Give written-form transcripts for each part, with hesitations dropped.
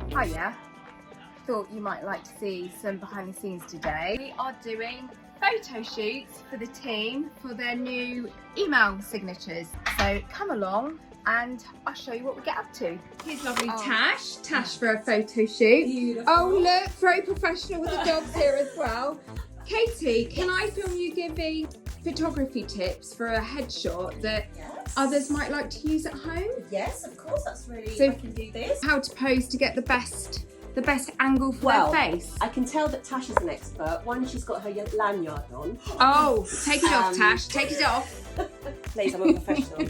Hiya. Thought you might like to see some behind the scenes today. We are doing photo shoots for the team for their new email signatures. So come along and I'll show you what we get up to. Here's lovely Tash for a photo shoot. Beautiful. Oh look, very professional with the dogs here as well. Katie, can I film you giving photography tips for a headshot that others might like to use at home? Yes, of course, that's really, So I can do this. How to pose to get the best angle for their face. I can tell that Tash is an expert. One, she's got her lanyard on. Oh, take it off, Tash, take it off. Please, I'm a professional.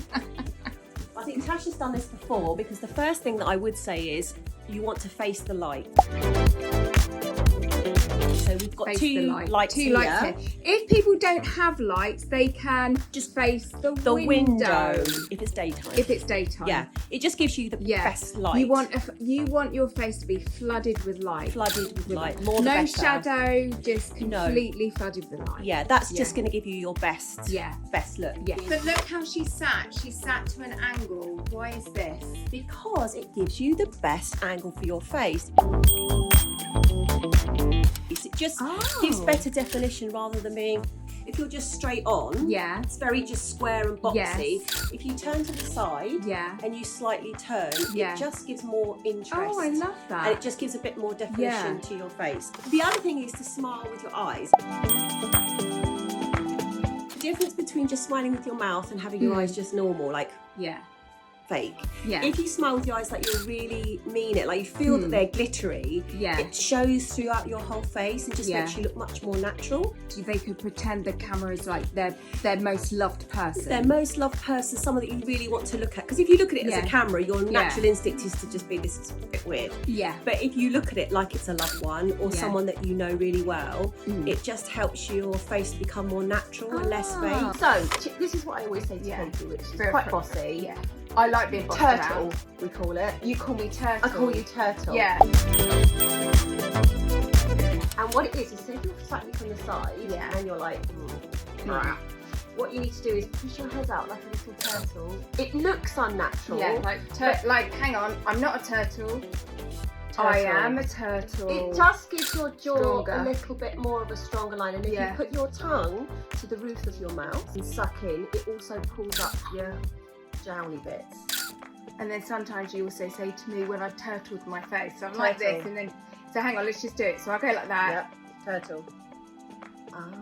I think Tash has done this before because the first thing that I would say is you want to face the light. So we've got two lights here. If people don't have lights, they can just face the window. If it's daytime. If it's daytime. Yeah, it just gives you the best light. You want your face to be flooded with light. Flooded with light. More the better. No shadow, just completely flooded with light. Yeah, that's just going to give you your best look. Yeah. But look how she's sat. She's sat to an angle. Why is this? Because it gives you the best angle for your face. It just gives better definition rather than being, if you're just straight on, it's very just square and boxy. If you turn to the side and you slightly turn, it just gives more interest. Oh, I love that. And it just gives a bit more definition to your face. The other thing is to smile with your eyes. The difference between just smiling with your mouth and having your eyes just normal, like fake. If you smile with your eyes like you really mean it, like you feel that they're glittery, it shows throughout your whole face and just makes you look much more natural. They could pretend the camera is like their most loved person. Their most loved person, someone that you really want to look at. Because if you look at it as a camera, your natural instinct is to just be, this is a bit weird. But if you look at it like it's a loved one or someone that you know really well, it just helps your face become more natural and less fake. So this is what I always say to Katie, which is quite bossy. I like being bossed Turtle, out. we call it. You call me Turtle. I call you Turtle. Yeah. And what it is if you're slightly from the side and you're like, what you need to do is push your head out like a little turtle. It looks unnatural. Yeah, like hang on, I'm not a turtle. I am a turtle. It just gives your jaw a little bit more of a stronger line. And if you put your tongue to the roof of your mouth and suck in, it also pulls up your jowly bits. And then sometimes you also say to me when I've turtled my face, so I'm like this, and then, so hang on, let's just do it. So I go like that. Turtle. Oh,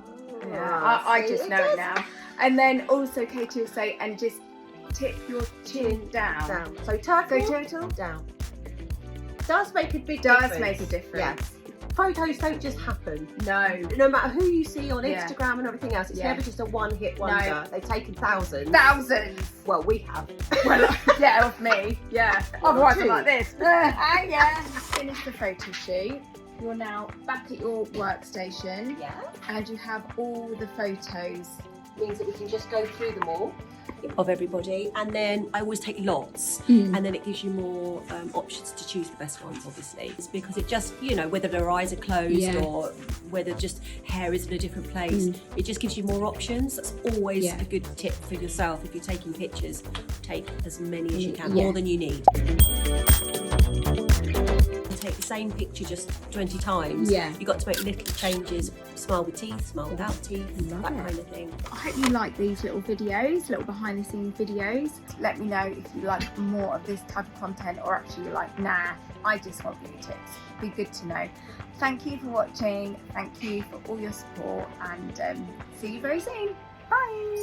yeah, I just know it now. And then also Katie will say, and just tip your chin down. So turtle, turtle, down. Does make a big difference. Does make a difference. Yes. Photos don't just happen. No matter who you see on Instagram and everything else, it's never just a one-hit wonder. No. They've taken thousands. Well, we have. Well, of me. Otherwise I'm like this. Finished the photo shoot. You're now back at your workstation. And you have all the photos. Means that we can just go through them all of everybody, and then I always take lots, and then it gives you more options to choose the best ones. Obviously, it's because it just, whether their eyes are closed or whether just hair is in a different place, it just gives you more options. That's always a good tip for yourself. If you're taking pictures, take as many as you can, more than you need. Take the same picture just 20 times. You've got to make little changes. Smile with teeth, smile without teeth, that kind of thing. I hope you like these little videos, little behind the scenes videos. Let me know if you like more of this type of content, or actually you're like, nah, I just want beauty tips. Be good to know. Thank you for watching. Thank you for all your support, and see you very soon. Bye.